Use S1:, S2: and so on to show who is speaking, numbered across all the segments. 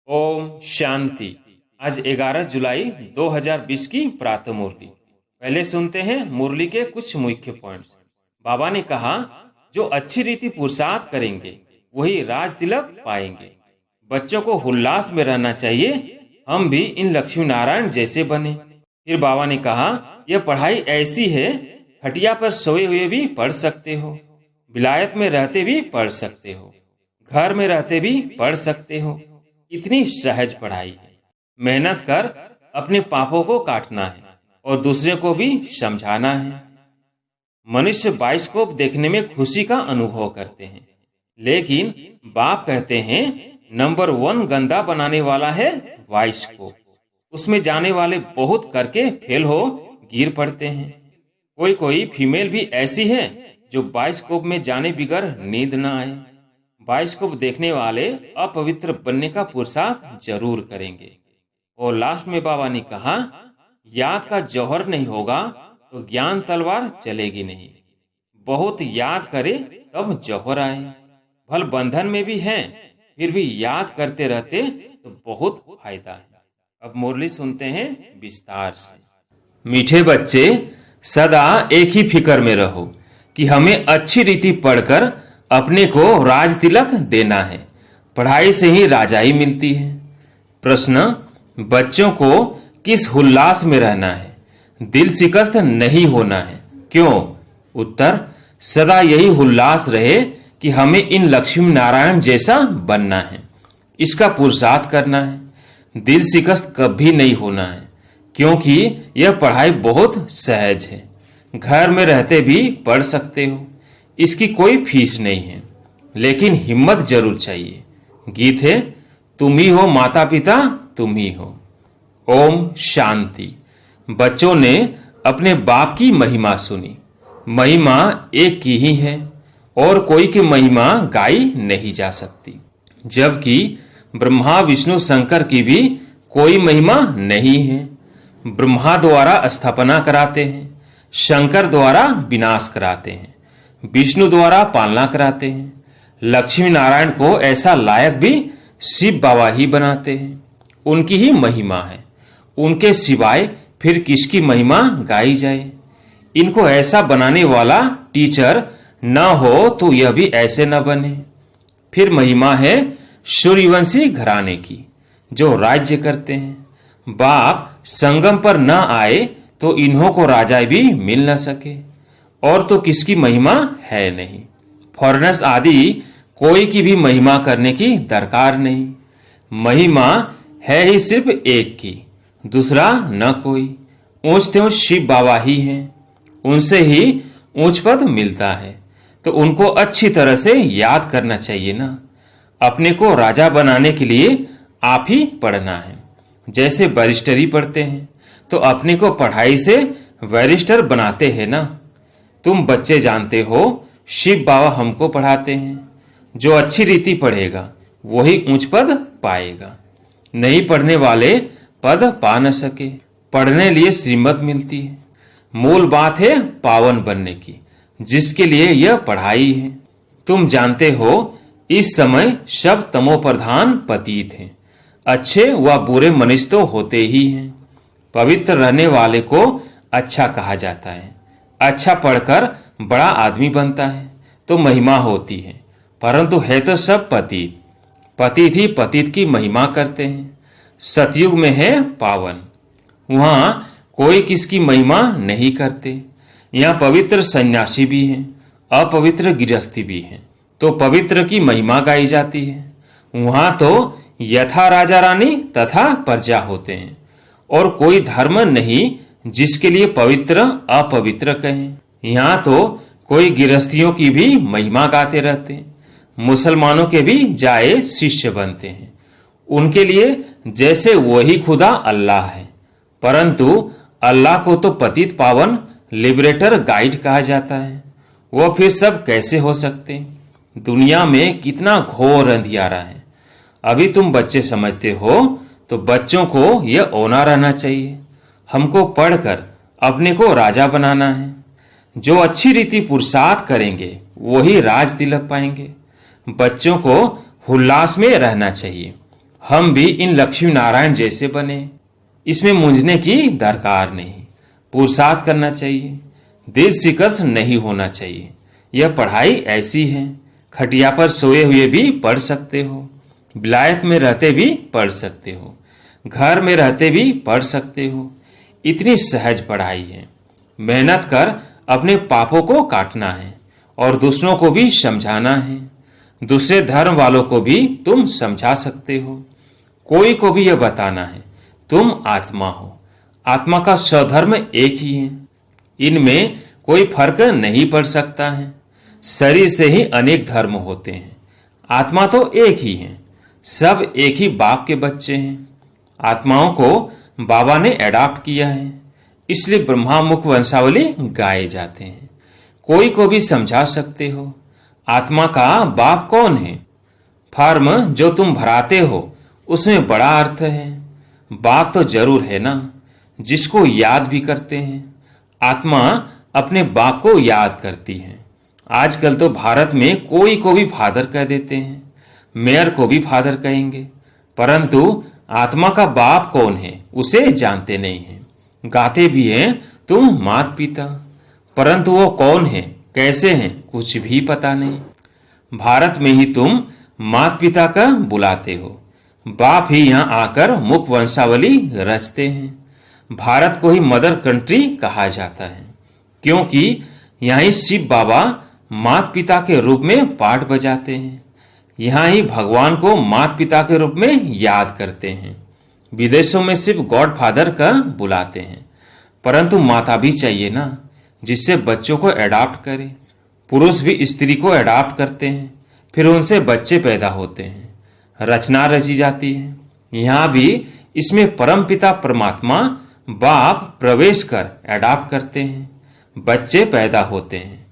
S1: ओम शांति। आज 11 जुलाई 2020 की प्रातः मुरली। पहले सुनते हैं मुरली के कुछ मुख्य पॉइंट्स। बाबा ने कहा, जो अच्छी रीति पुरुषार्थ करेंगे वही राज तिलक पाएंगे। बच्चों को उल्लास में रहना चाहिए, हम भी इन लक्ष्मी नारायण जैसे बने। फिर बाबा ने कहा, यह पढ़ाई ऐसी है, खटिया पर सोए हुए भी पढ़ सकते हो, विलायत में रहते भी पढ़ सकते हो, घर में रहते भी पढ़ सकते हो। इतनी सहज पढ़ाई है। मेहनत कर अपने पापों को काटना है और दूसरे को भी समझाना है। मनुष्य बाइस्कोप देखने में खुशी का अनुभव करते हैं, लेकिन बाप कहते हैं नंबर 1 गंदा बनाने वाला है बाइस्कोप। उसमें जाने वाले बहुत करके फेल हो गिर पड़ते हैं। कोई फीमेल भी ऐसी है जो बाइस्कोप में जाने बिगर नींद न आए। बाइस्कोप देखने वाले अपवित्र बनने का पुरुषार्थ जरूर करेंगे। और लास्ट में बाबा ने कहा, याद का जौहर नहीं होगा तो ज्ञान तलवार चलेगी नहीं। बहुत याद करे तब जौहर आए। भल बंधन में भी हैं, फिर भी याद करते रहते तो बहुत फायदा है। अब मुरली सुनते हैं विस्तार से। मीठे बच्चे, सदा एक ही फिक्र में रहो कि हमें अच्छी रीति पढ़कर अपने को राज तिलक देना है। पढ़ाई से ही राजाई मिलती है। प्रश्न, बच्चों को किस उल्लास में रहना है? दिल शिकस्त नहीं होना है। क्यों? उत्तर, सदा यही उल्लास रहे कि हमें इन लक्ष्मी नारायण जैसा बनना है। इसका पुरुषार्थ करना है। दिल शिकस्त कभी नहीं होना है, क्योंकि यह पढ़ाई बहुत सहज है। घर में रहते भी पढ़ सकते हो। इसकी कोई फीस नहीं है, लेकिन हिम्मत जरूर चाहिए। गीत है, तुम ही हो माता पिता, तुम ही हो। ओम शांति। बच्चों ने अपने बाप की महिमा सुनी। महिमा एक की ही है और कोई की महिमा गाई नहीं जा सकती। जबकि ब्रह्मा विष्णु शंकर की भी कोई महिमा नहीं है। ब्रह्मा द्वारा स्थापना कराते हैं, शंकर द्वारा विनाश कराते हैं, विष्णु द्वारा पालना कराते हैं। लक्ष्मी नारायण को ऐसा लायक भी शिव बाबा ही बनाते हैं। उनकी ही महिमा है। उनके सिवाय फिर किसकी महिमा गाई जाए? इनको ऐसा बनाने वाला टीचर न हो तो यह भी ऐसे न बने। फिर महिमा है सूर्यवंशी घराने की, जो राज्य करते हैं। बाप संगम पर न आए तो इन्हों को राजाई भी मिल न सके। और तो किसकी महिमा है नहीं। फॉरेनर्स आदि कोई की भी महिमा करने की दरकार नहीं। महिमा है ही सिर्फ एक की, दूसरा न कोई। ऊंचते ऊंच शिव बाबा ही हैं। उनसे ही ऊंच पद मिलता है, तो उनको अच्छी तरह से याद करना चाहिए ना। अपने को राजा बनाने के लिए आप ही पढ़ना है। जैसे बैरिस्टरी पढ़ते हैं तो अपने को पढ़ाई से बैरिस्टर बनाते हैं ना। तुम बच्चे जानते हो, शिव बाबा हमको पढ़ाते हैं। जो अच्छी रीति पढ़ेगा वही ऊंच पद पाएगा। नहीं पढ़ने वाले पद पा न सके। पढ़ने लिए श्रीमत मिलती है। मूल बात है पावन बनने की, जिसके लिए यह पढ़ाई है। तुम जानते हो, इस समय सब तमो प्रधान पतित हैं। अच्छे व बुरे मनुष्य तो होते ही हैं। पवित्र रहने वाले को अच्छा कहा जाता है। अच्छा पढ़कर बड़ा आदमी बनता है तो महिमा होती है, परंतु है तो सब पतित। पतित ही पतित की महिमा करते हैं। सतयुग में है पावन, वहां कोई किसकी महिमा नहीं करते। यहाँ पवित्र सन्यासी भी हैं, अपवित्र गृहस्थी भी हैं, तो पवित्र की महिमा गाई जाती है। वहां तो यथा राजा रानी तथा प्रजा होते हैं, और कोई धर्म नहीं जिसके लिए पवित्र अपवित्र कहें। यहाँ तो कोई गृहस्थियों की भी महिमा गाते रहते हैं। मुसलमानों के भी जाए शिष्य बनते हैं। उनके लिए जैसे वही खुदा अल्लाह है, परंतु अल्लाह को तो पतित पावन लिबरेटर गाइड कहा जाता है। वो फिर सब कैसे हो सकते? दुनिया में कितना घोर अंधियारा है। अभी तुम बच्चे समझते हो, तो बच्चों को यह होना रहना चाहिए। हमको पढ़कर अपने को राजा बनाना है। जो अच्छी रीति पुरुषार्थ करेंगे वही राज तिलक पाएंगे। बच्चों को उल्लास में रहना चाहिए। हम भी इन लक्ष्मी नारायण जैसे बने। इसमें मूंझने की दरकार नहीं। पुरुषार्थ करना चाहिए, दिल शिकस्त नहीं होना चाहिए। यह पढ़ाई ऐसी है, खटिया पर सोए हुए भी पढ़ सकते हो, विलायत में रहते भी पढ़ सकते हो, घर में रहते भी पढ़ सकते हो। इतनी सहज पढ़ाई है। मेहनत कर अपने पापों को काटना है और दूसरों को भी समझाना है। दूसरे धर्म वालों को भी तुम समझा सकते हो। कोई को भी यह बताना है तुम आत्मा हो। आत्मा का स्वधर्म एक ही है। इनमें कोई फर्क नहीं पड़ सकता है। शरीर से ही अनेक धर्म होते हैं, आत्मा तो एक ही है। सब एक ही बाप के बच्चे हैं। आत्माओं को बाबा ने अडॉप्ट किया है, इसलिए ब्रह्मामुख वंशावली गाए जाते हैं। कोई को भी समझा सकते हो। आत्मा का बाप कौन है? फॉर्म जो तुम भराते हो उसमें बड़ा अर्थ है। बाप तो जरूर है ना, जिसको याद भी करते हैं। आत्मा अपने बाप को याद करती है। आजकल तो भारत में कोई को भी फादर कह देते हैं, मेयर को भी फादर कहेंगे, परंतु आत्मा का बाप कौन है उसे जानते नहीं हैं। गाते भी हैं तुम माता पिता, परंतु वो कौन है, कैसे हैं, कुछ भी पता नहीं। भारत में ही तुम माता पिता का बुलाते हो, बाप ही यहाँ आकर मुख वंशावली रचते हैं। भारत को ही मदर कंट्री कहा जाता है, क्योंकि यहाँ ही शिव बाबा माता पिता के रूप में पाठ बजाते हैं। यहाँ ही भगवान को माता पिता के रूप में याद करते हैं। विदेशों में सिर्फ गॉड फादर का बुलाते हैं, परंतु माता भी चाहिए ना, जिससे बच्चों को अडॉप्ट करे। पुरुष भी स्त्री को अडॉप्ट करते हैं, फिर उनसे बच्चे पैदा होते हैं, रचना रची जाती है। यहाँ भी इसमें परमपिता परमात्मा बाप प्रवेश कर अडॉप्ट करते हैं, बच्चे पैदा होते हैं।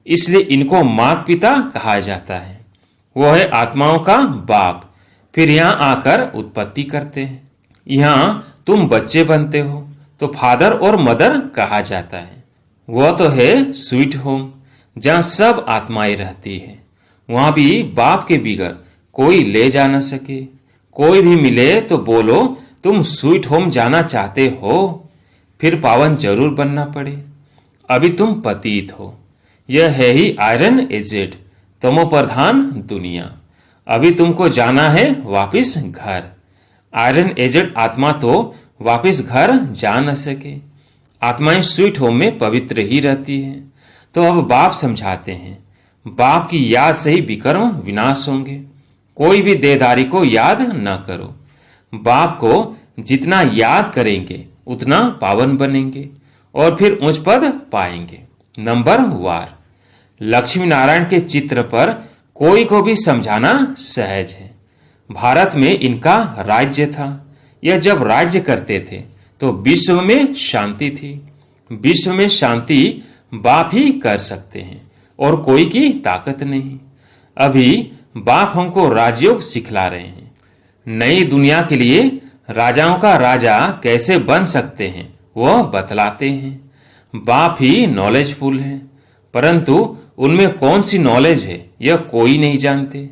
S1: इसलिए इनको माता पिता कहा जाता है। वो है आत्माओं का बाप, फिर यहाँ आकर उत्पत्ति करते हैं। यहाँ तुम बच्चे बनते हो तो फादर और मदर कहा जाता है। वह तो है स्वीट होम, जहाँ सब आत्माएं रहती है। वहां भी बाप के बिगड़ कोई ले जा न सके। कोई भी मिले तो बोलो तुम स्वीट होम जाना चाहते हो, फिर पावन जरूर बनना पड़े। अभी तुम पतित हो। यह है ही आयरन एजेड, तमो प्रधान दुनिया। अभी तुमको जाना है वापिस घर। आयरन एजेड आत्मा तो वापिस घर जा न सके। आत्माएं स्वीट होम में पवित्र ही रहती है। तो अब बाप समझाते हैं, बाप की याद से ही विकर्म विनाश होंगे। कोई भी देहधारी को याद न करो। बाप को जितना याद करेंगे उतना पावन बनेंगे और फिर उच्च पद पाएंगे। नंबर वार लक्ष्मी नारायण के चित्र पर कोई को भी समझाना सहज है। भारत में इनका राज्य था। यह जब राज्य करते थे तो विश्व में शांति थी। विश्व में शांति बाप ही कर सकते हैं और कोई की ताकत नहीं। अभी बाप हमको राजयोग सिखला रहे हैं। नई दुनिया के लिए राजाओं का राजा कैसे बन सकते हैं वह बतलाते हैं। बाप ही नॉलेजफुल है, परंतु उनमें कौन सी नॉलेज है यह कोई नहीं जानते।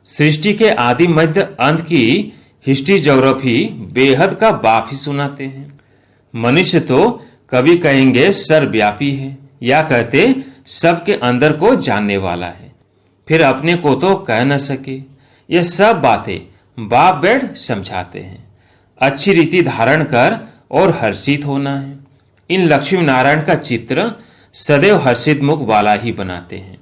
S1: सृष्टि के आदि मध्य अंत की हिस्ट्री ज्योग्राफी बेहद का बाप ही सुनाते हैं। मनुष्य तो कभी कहेंगे सर्वव्यापी है, या कहते सबके अंदर को जानने वाला है, फिर अपने को तो कह न सके। ये सब बातें बाप बैठ समझाते हैं। अच्छी रीति धारण कर और हर्षित होना है। इन लक्ष्मी नारायण का चित्र सदैव हर्षित मुख वाला ही बनाते हैं।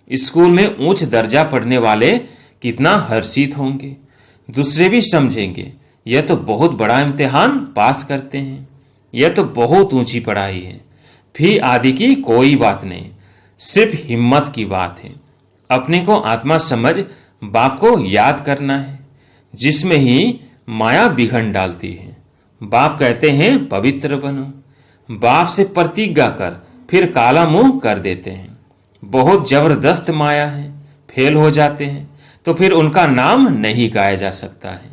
S1: स्कूल में उच्च दर्जा पढ़ने वाले कितना हर्षित होंगे, दूसरे भी समझेंगे यह तो बहुत बड़ा इम्तिहान पास करते हैं, यह तो बहुत ऊंची पढ़ाई है। फी आदि की कोई बात नहीं, सिर्फ हिम्मत की बात है। अपने को आत्मा समझ बाप को याद करना है, जिसमें ही माया बिघन डालती है। बाप कहते हैं पवित्र बनो। बाप से प्रतिज्ञा कर फिर काला मुंह कर देते हैं। बहुत जबरदस्त माया है, फेल हो जाते हैं तो फिर उनका नाम नहीं गाया जा सकता है।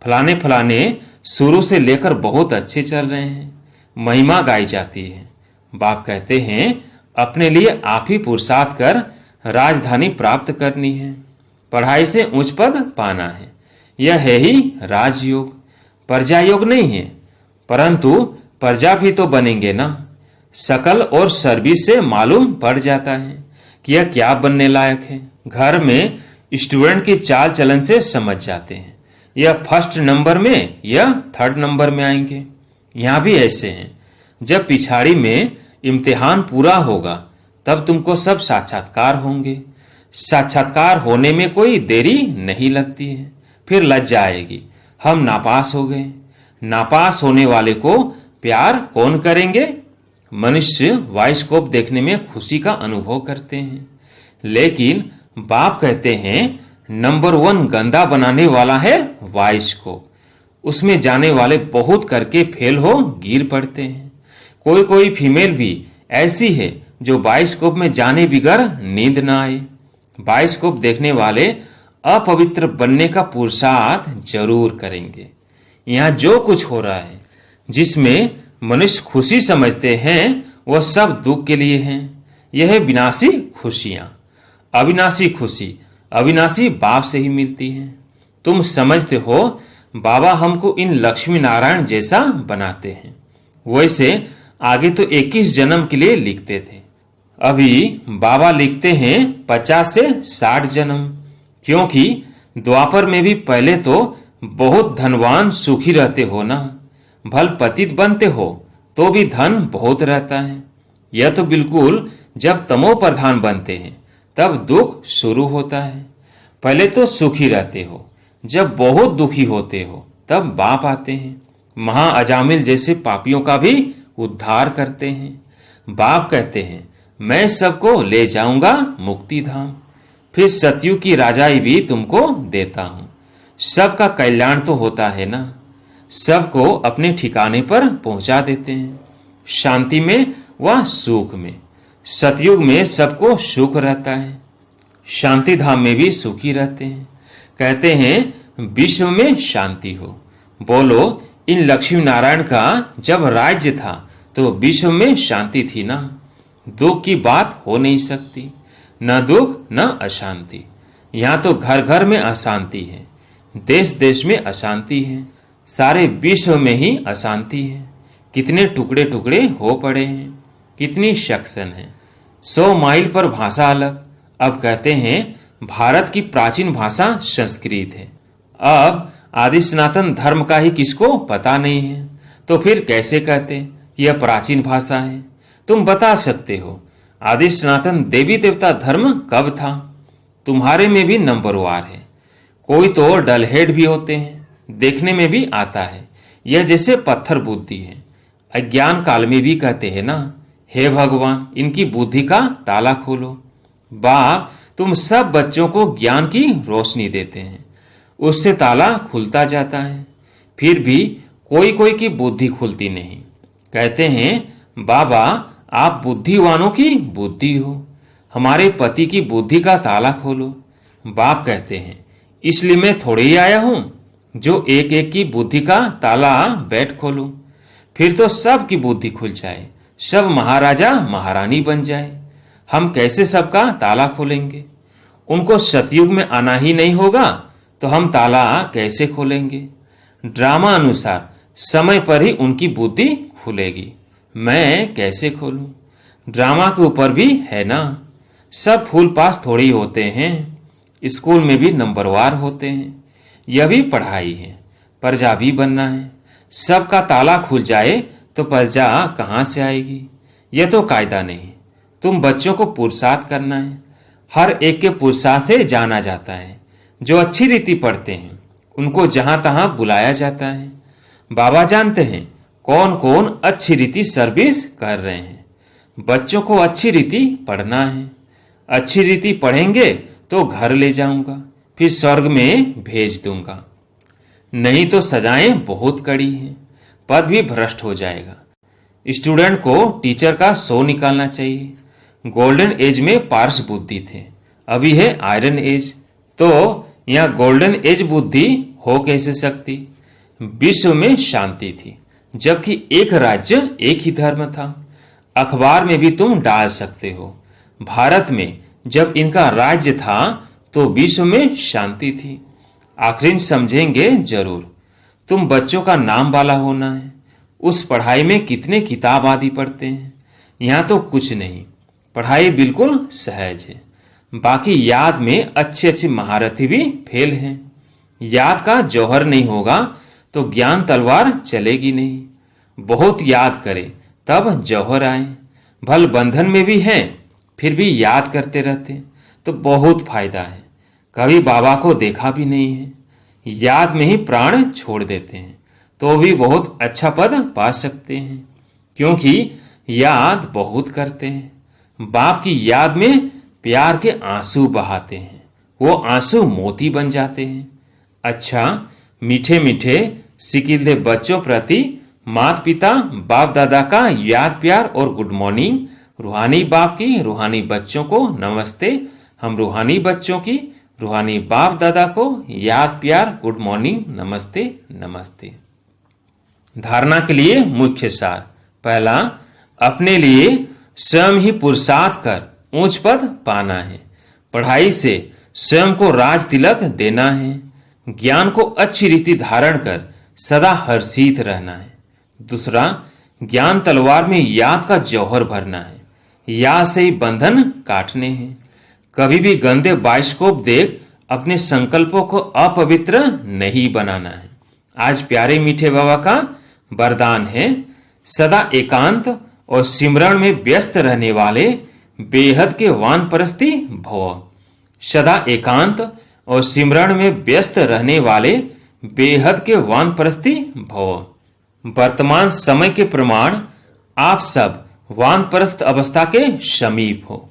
S1: फलाने फलाने शुरू से लेकर बहुत अच्छे चल रहे हैं, महिमा गाई जाती है। बाप कहते हैं अपने लिए आप ही पुरुषार्थ कर राजधानी प्राप्त करनी है, पढ़ाई से उच्च पद पाना है। यह है ही राजयोग, प्रजा योग नहीं है। परंतु प्रजा भी तो बनेंगे ना। शकल और सर्विस से मालूम पड़ जाता है कि यह क्या बनने लायक है। घर में स्टूडेंट की चाल चलन से समझ जाते हैं, यह फर्स्ट नंबर में या थर्ड नंबर में आएंगे। यहाँ भी ऐसे हैं। जब पिछाड़ी में इम्तिहान पूरा होगा तब तुमको सब साक्षात्कार होंगे। साक्षात्कार होने में कोई देरी नहीं लगती है। फिर लज्जा आएगी, हम नापास हो गए। नापास होने वाले को प्यार कौन करेंगे? मनुष्य बायोस्कोप देखने में खुशी का अनुभव करते हैं, लेकिन बाप कहते हैं नंबर 1 गंदा बनाने वाला है बायोस्कोप। उसमें जाने वाले बहुत करके फेल हो गिर पड़ते हैं। कोई कोई फीमेल भी ऐसी है जो बायोस्कोप में जाने बिगर नींद न आए। बायोस्कोप देखने वाले अपवित्र बनने का पुरुषार्थ जरूर करेंगे। यहाँ जो कुछ हो रहा है, जिसमें मनुष्य खुशी समझते हैं, वह सब दुख के लिए हैं। यह है विनाशी खुशियां। अविनाशी खुशी अविनाशी बाप से ही मिलती है। तुम समझते हो बाबा हमको इन लक्ष्मी नारायण जैसा बनाते हैं। वैसे आगे तो 21 जन्म के लिए लिखते थे, अभी बाबा लिखते हैं 50 से 60 जन्म। क्योंकि द्वापर में भी पहले तो बहुत धनवान सुखी रहते हो ना। भल पतित बनते हो तो भी धन बहुत रहता है। यह तो बिल्कुल जब तमो प्रधान बनते हैं तब दुख शुरू होता है। पहले तो सुखी रहते हो, जब बहुत दुखी होते हो तब बाप आते हैं। महा अजामिल जैसे पापियों का भी उद्धार करते हैं। बाप कहते हैं मैं सबको ले जाऊंगा मुक्ति धाम। फिर सतयुग की राजाई भी तुमको देता हूं। सबका कल्याण तो होता है ना। सबको अपने ठिकाने पर पहुंचा देते हैं, शांति में व सुख में। सतयुग में सबको सुख रहता है, शांति धाम में भी सुखी रहते हैं। कहते हैं विश्व में शांति हो। बोलो इन लक्ष्मी नारायण का जब राज्य था तो विश्व में शांति थी ना। दुख की बात हो नहीं सकती, न दुख न अशांति। यहाँ तो घर घर में अशांति है, देश देश में अशांति है, सारे विश्व में ही अशांति है। कितने टुकड़े टुकड़े हो पड़े हैं, कितनी सेक्शन है। 100 माइल पर भाषा अलग। अब कहते हैं भारत की प्राचीन भाषा संस्कृत है। अब आदि सनातन धर्म का ही किसको पता नहीं है, तो फिर कैसे कहते कि यह प्राचीन भाषा है? तुम बता सकते हो आदि सनातन देवी देवता धर्म कब था? तुम्हारे में भी नंबरवार है। कोई तो डलहेड भी होते हैं, देखने में भी आता है यह जैसे पत्थर बुद्धि है। अज्ञान काल में भी कहते हैं ना, हे भगवान इनकी बुद्धि का ताला खोलो। बाप तुम सब बच्चों को ज्ञान की रोशनी देते हैं, उससे ताला खुलता जाता है। फिर भी कोई कोई की बुद्धि खुलती नहीं। कहते हैं बाबा आप बुद्धिवानों की बुद्धि हो, हमारे पति की बुद्धि का ताला खोलो। बाप कहते हैं इसलिए मैं थोड़े ही आया हूं जो एक एक की बुद्धि का ताला बैठ खोलूं। फिर तो सब की बुद्धि खुल जाए, सब महाराजा महारानी बन जाए। हम कैसे सबका ताला खोलेंगे? उनको सतयुग में आना ही नहीं होगा तो हम ताला कैसे खोलेंगे? ड्रामा अनुसार समय पर ही उनकी बुद्धि खुलेगी, मैं कैसे खोलूं? ड्रामा के ऊपर भी है ना, सब फूल पास थोड़ी ही होते हैं। स्कूल में भी नंबरवार होते हैं। यह भी पढ़ाई है, प्रजा भी बनना है। सबका ताला खुल जाए तो प्रजा कहां से आएगी? यह तो कायदा नहीं। तुम बच्चों को पुरुषार्थ करना है। हर एक के पुरुषार्थ से जाना जाता है। जो अच्छी रीति पढ़ते हैं उनको जहां तहां बुलाया जाता है। बाबा जानते हैं कौन कौन अच्छी रीति सर्विस कर रहे हैं। बच्चों को अच्छी रीति पढ़ना है। अच्छी रीति पढ़ेंगे तो घर ले जाऊंगा, फिर स्वर्ग में भेज दूंगा। नहीं तो सजाएं बहुत कड़ी हैं, पद भी भ्रष्ट हो जाएगा। स्टूडेंट को टीचर का सो निकालना चाहिए। गोल्डन एज में पारस बुद्धि थे, अभी है आयरन एज। तो यहाँ गोल्डन एज बुद्धि हो कैसे सकती? विश्व में शांति थी, जबकि एक राज्य एक ही धर्म था। अखबार में भी तुम डाल सकते हो, भारत में जब इनका राज्य था तो विश्व में शांति थी। आखिर समझेंगे जरूर। तुम बच्चों का नाम वाला होना है। उस पढ़ाई में कितने किताब आदि पढ़ते हैं, यहाँ तो कुछ नहीं। पढ़ाई बिल्कुल सहज है। बाकी याद में अच्छे अच्छे महारथी भी फेल हैं। याद का जौहर नहीं होगा तो ज्ञान तलवार चलेगी नहीं। बहुत याद करे तब जौहर आए। भल बंधन में भी हैं, फिर भी याद करते रहते तो बहुत फायदा है। कभी बाबा को देखा भी नहीं है, याद में ही प्राण छोड़ देते हैं तो भी बहुत अच्छा पद पा सकते हैं, क्योंकि याद बहुत करते हैं। बाप की याद में प्यार के आंसू बहाते हैं, वो आंसू मोती बन जाते हैं। अच्छा, मीठे मीठे सिकिलते बच्चों प्रति माता पिता बाप दादा का याद प्यार और गुड मॉर्निंग। रूहानी बाप की रूहानी बच्चों को नमस्ते। हम रूहानी बच्चों की रूहानी बाप दादा को याद प्यार गुड मॉर्निंग नमस्ते नमस्ते। धारणा के लिए मुख्य सार। पहला, अपने लिए स्वयं ही पुरुषार्थ कर ऊंच पद पाना है। पढ़ाई से स्वयं को राज तिलक देना है। ज्ञान को अच्छी रीति धारण कर सदा हर्षित रहना है। दूसरा, ज्ञान तलवार में याद का जौहर भरना है। याद से ही बंधन काटने हैं। कभी भी गंदे बाइस्कोप देख अपने संकल्पों को अपवित्र नहीं बनाना है। आज प्यारे मीठे बाबा का वरदान है, सदा एकांत और सिमरण में व्यस्त रहने वाले बेहद के वानप्रस्थी भव। सदा एकांत और सिमरण में व्यस्त रहने वाले बेहद के वानप्रस्थी भव। वर्तमान समय के प्रमाण आप सब वानप्रस्थ अवस्था के समीप हो।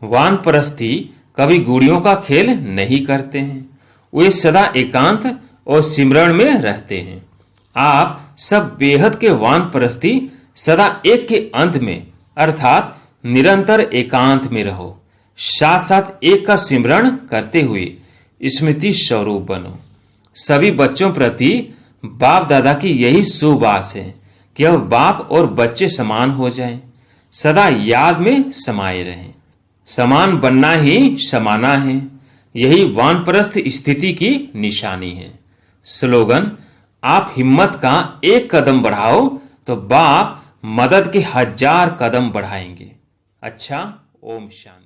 S1: वानप्रस्थी कभी गुड़ियों का खेल नहीं करते हैं, वे सदा एकांत और सिमरण में रहते हैं। आप सब बेहद के वानप्रस्थी सदा एक के अंत में अर्थात निरंतर एकांत में रहो। साथ साथ एक का सिमरण करते हुए स्मृति स्वरूप बनो। सभी बच्चों प्रति बाप दादा की यही शुभ आस है कि अब बाप और बच्चे समान हो जाएं, सदा याद में समाये रहें। समान बनना ही समाना है, यही वानप्रस्थ स्थिति की निशानी है। स्लोगन, आप हिम्मत का एक कदम बढ़ाओ तो बाप मदद के 1000 कदम बढ़ाएंगे। अच्छा, ओम शांति।